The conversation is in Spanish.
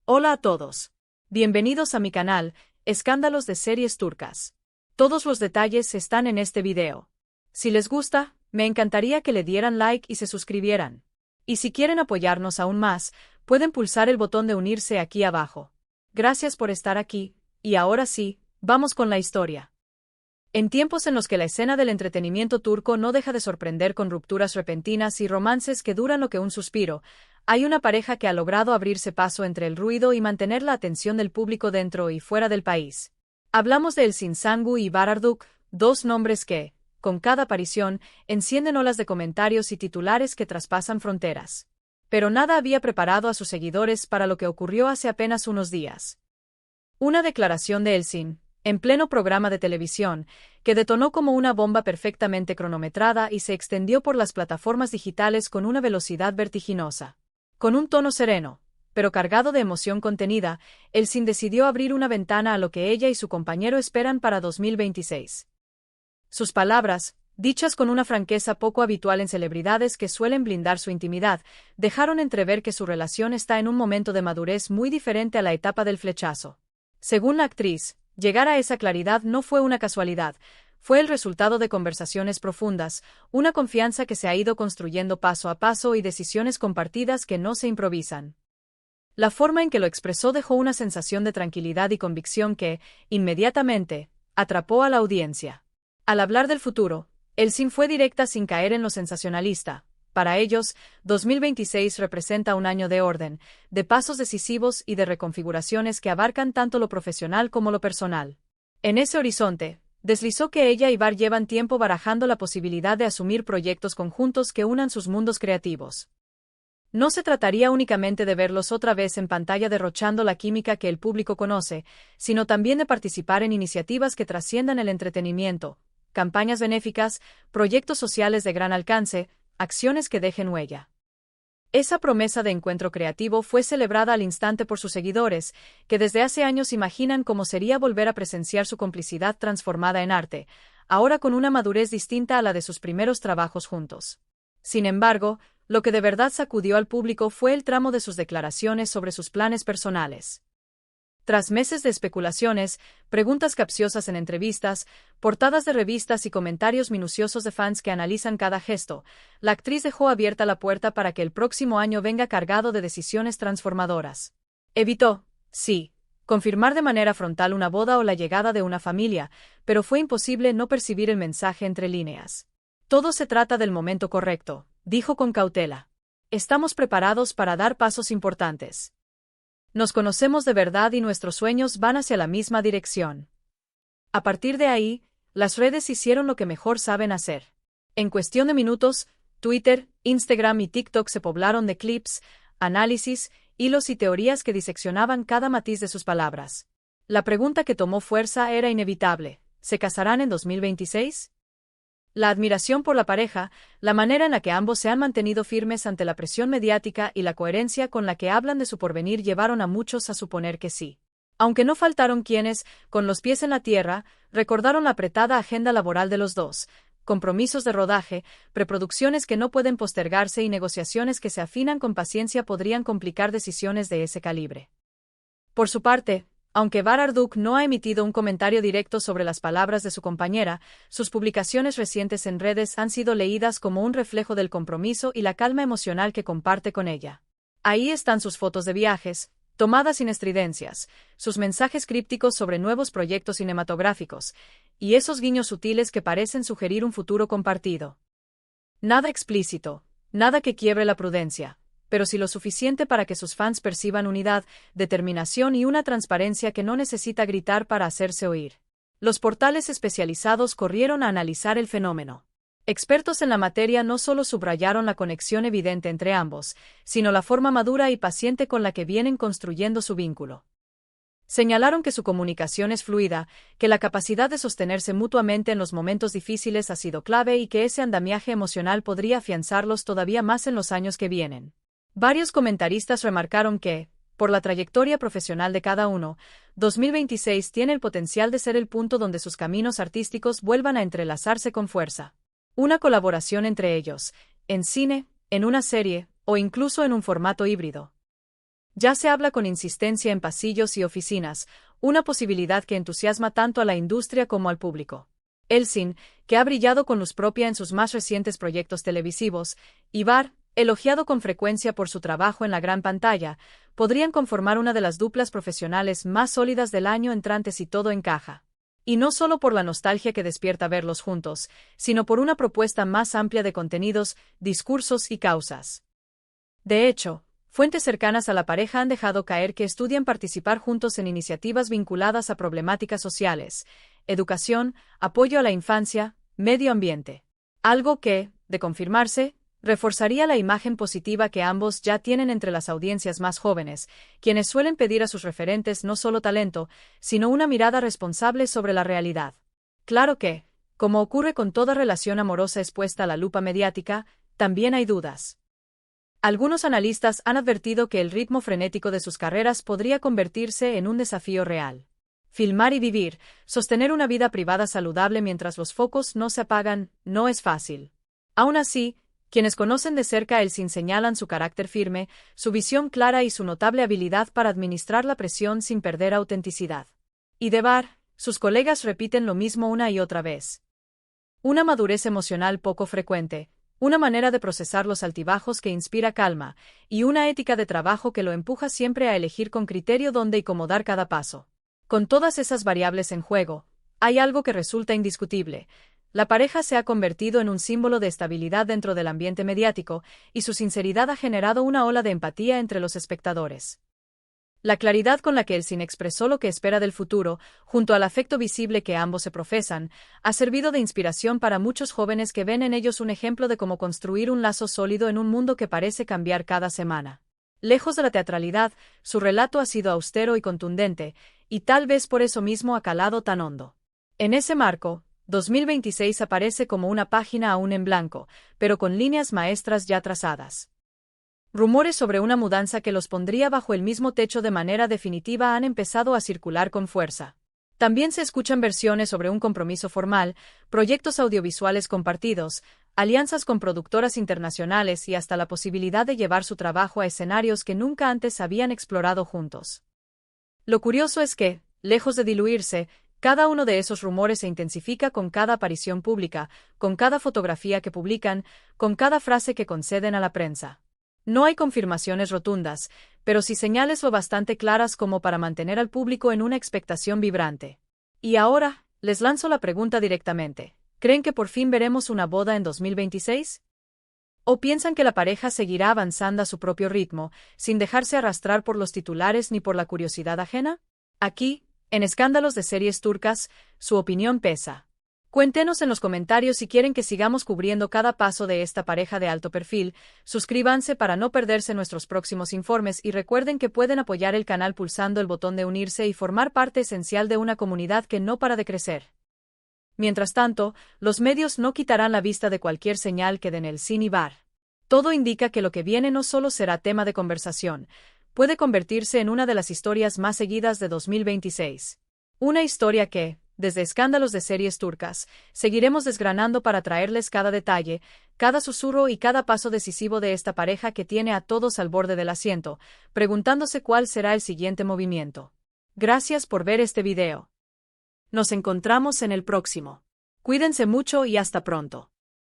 Hola a todos. Bienvenidos a mi canal, Escándalos de Series Turcas. Todos los detalles están en este video. Si les gusta, me encantaría que le dieran like y se suscribieran. Y si quieren apoyarnos aún más, pueden pulsar el botón de unirse aquí abajo. Gracias por estar aquí, y ahora sí, vamos con la historia. En tiempos en los que la escena del entretenimiento turco no deja de sorprender con rupturas repentinas y romances que duran lo que un suspiro, hay una pareja que ha logrado abrirse paso entre el ruido y mantener la atención del público dentro y fuera del país. Hablamos de Elçin Sangu y Bararduk, dos nombres que, con cada aparición, encienden olas de comentarios y titulares que traspasan fronteras. Pero nada había preparado a sus seguidores para lo que ocurrió hace apenas unos días. Una declaración de Elçin, en pleno programa de televisión, que detonó como una bomba perfectamente cronometrada y se extendió por las plataformas digitales con una velocidad vertiginosa. Con un tono sereno, pero cargado de emoción contenida, Elçin decidió abrir una ventana a lo que ella y su compañero esperan para 2026. Sus palabras, dichas con una franqueza poco habitual en celebridades que suelen blindar su intimidad, dejaron entrever que su relación está en un momento de madurez muy diferente a la etapa del flechazo. Según la actriz, llegar a esa claridad no fue una casualidad, fue el resultado de conversaciones profundas, una confianza que se ha ido construyendo paso a paso y decisiones compartidas que no se improvisan. La forma en que lo expresó dejó una sensación de tranquilidad y convicción que, inmediatamente, atrapó a la audiencia. Al hablar del futuro, Elçin fue directa sin caer en lo sensacionalista. Para ellos, 2026 representa un año de orden, de pasos decisivos y de reconfiguraciones que abarcan tanto lo profesional como lo personal. En ese horizonte, deslizó que ella y Bar llevan tiempo barajando la posibilidad de asumir proyectos conjuntos que unan sus mundos creativos. No se trataría únicamente de verlos otra vez en pantalla derrochando la química que el público conoce, sino también de participar en iniciativas que trasciendan el entretenimiento, campañas benéficas, proyectos sociales de gran alcance, acciones que dejen huella. Esa promesa de encuentro creativo fue celebrada al instante por sus seguidores, que desde hace años imaginan cómo sería volver a presenciar su complicidad transformada en arte, ahora con una madurez distinta a la de sus primeros trabajos juntos. Sin embargo, lo que de verdad sacudió al público fue el tramo de sus declaraciones sobre sus planes personales. Tras meses de especulaciones, preguntas capciosas en entrevistas, portadas de revistas y comentarios minuciosos de fans que analizan cada gesto, la actriz dejó abierta la puerta para que el próximo año venga cargado de decisiones transformadoras. Evitó, sí, confirmar de manera frontal una boda o la llegada de una familia, pero fue imposible no percibir el mensaje entre líneas. Todo se trata del momento correcto, dijo con cautela. Estamos preparados para dar pasos importantes. Nos conocemos de verdad y nuestros sueños van hacia la misma dirección. A partir de ahí, las redes hicieron lo que mejor saben hacer. En cuestión de minutos, Twitter, Instagram y TikTok se poblaron de clips, análisis, hilos y teorías que diseccionaban cada matiz de sus palabras. La pregunta que tomó fuerza era inevitable: ¿se casarán en 2026? La admiración por la pareja, la manera en la que ambos se han mantenido firmes ante la presión mediática y la coherencia con la que hablan de su porvenir llevaron a muchos a suponer que sí. Aunque no faltaron quienes, con los pies en la tierra, recordaron la apretada agenda laboral de los dos, compromisos de rodaje, preproducciones que no pueden postergarse y negociaciones que se afinan con paciencia podrían complicar decisiones de ese calibre. Por su parte, aunque Bararduk no ha emitido un comentario directo sobre las palabras de su compañera, sus publicaciones recientes en redes han sido leídas como un reflejo del compromiso y la calma emocional que comparte con ella. Ahí están sus fotos de viajes, tomadas sin estridencias, sus mensajes crípticos sobre nuevos proyectos cinematográficos, y esos guiños sutiles que parecen sugerir un futuro compartido. Nada explícito, nada que quiebre la prudencia, pero sí lo suficiente para que sus fans perciban unidad, determinación y una transparencia que no necesita gritar para hacerse oír. Los portales especializados corrieron a analizar el fenómeno. Expertos en la materia no solo subrayaron la conexión evidente entre ambos, sino la forma madura y paciente con la que vienen construyendo su vínculo. Señalaron que su comunicación es fluida, que la capacidad de sostenerse mutuamente en los momentos difíciles ha sido clave y que ese andamiaje emocional podría afianzarlos todavía más en los años que vienen. Varios comentaristas remarcaron que, por la trayectoria profesional de cada uno, 2026 tiene el potencial de ser el punto donde sus caminos artísticos vuelvan a entrelazarse con fuerza. Una colaboración entre ellos, en cine, en una serie, o incluso en un formato híbrido. Ya se habla con insistencia en pasillos y oficinas, una posibilidad que entusiasma tanto a la industria como al público. Elsin, que ha brillado con luz propia en sus más recientes proyectos televisivos, y Bar, elogiado con frecuencia por su trabajo en la gran pantalla, podrían conformar una de las duplas profesionales más sólidas del año entrante si todo encaja. Y no solo por la nostalgia que despierta verlos juntos, sino por una propuesta más amplia de contenidos, discursos y causas. De hecho, fuentes cercanas a la pareja han dejado caer que estudian participar juntos en iniciativas vinculadas a problemáticas sociales, educación, apoyo a la infancia, medio ambiente. Algo que, de confirmarse, reforzaría la imagen positiva que ambos ya tienen entre las audiencias más jóvenes, quienes suelen pedir a sus referentes no solo talento, sino una mirada responsable sobre la realidad. Claro que, como ocurre con toda relación amorosa expuesta a la lupa mediática, también hay dudas. Algunos analistas han advertido que el ritmo frenético de sus carreras podría convertirse en un desafío real. Filmar y vivir, sostener una vida privada saludable mientras los focos no se apagan, no es fácil. Aún así, quienes conocen de cerca a Elsin señalan su carácter firme, su visión clara y su notable habilidad para administrar la presión sin perder autenticidad. Y de Bar, sus colegas repiten lo mismo una y otra vez. Una madurez emocional poco frecuente, una manera de procesar los altibajos que inspira calma, y una ética de trabajo que lo empuja siempre a elegir con criterio dónde y cómo dar cada paso. Con todas esas variables en juego, hay algo que resulta indiscutible. La pareja se ha convertido en un símbolo de estabilidad dentro del ambiente mediático, y su sinceridad ha generado una ola de empatía entre los espectadores. La claridad con la que Elsin expresó lo que espera del futuro, junto al afecto visible que ambos se profesan, ha servido de inspiración para muchos jóvenes que ven en ellos un ejemplo de cómo construir un lazo sólido en un mundo que parece cambiar cada semana. Lejos de la teatralidad, su relato ha sido austero y contundente, y tal vez por eso mismo ha calado tan hondo. En ese marco, 2026 aparece como una página aún en blanco, pero con líneas maestras ya trazadas. Rumores sobre una mudanza que los pondría bajo el mismo techo de manera definitiva han empezado a circular con fuerza. También se escuchan versiones sobre un compromiso formal, proyectos audiovisuales compartidos, alianzas con productoras internacionales y hasta la posibilidad de llevar su trabajo a escenarios que nunca antes habían explorado juntos. Lo curioso es que, lejos de diluirse, cada uno de esos rumores se intensifica con cada aparición pública, con cada fotografía que publican, con cada frase que conceden a la prensa. No hay confirmaciones rotundas, pero sí señales lo bastante claras como para mantener al público en una expectación vibrante. Y ahora, les lanzo la pregunta directamente. ¿Creen que por fin veremos una boda en 2026? ¿O piensan que la pareja seguirá avanzando a su propio ritmo, sin dejarse arrastrar por los titulares ni por la curiosidad ajena? Aquí, en Escándalos de Series Turcas, su opinión pesa. Cuéntenos en los comentarios si quieren que sigamos cubriendo cada paso de esta pareja de alto perfil, suscríbanse para no perderse nuestros próximos informes y recuerden que pueden apoyar el canal pulsando el botón de unirse y formar parte esencial de una comunidad que no para de crecer. Mientras tanto, los medios no quitarán la vista de cualquier señal que den Elsin y Bar. Todo indica que lo que viene no solo será tema de conversación, puede convertirse en una de las historias más seguidas de 2026. Una historia que, desde Escándalos de Series Turcas, seguiremos desgranando para traerles cada detalle, cada susurro y cada paso decisivo de esta pareja que tiene a todos al borde del asiento, preguntándose cuál será el siguiente movimiento. Gracias por ver este video. Nos encontramos en el próximo. Cuídense mucho y hasta pronto.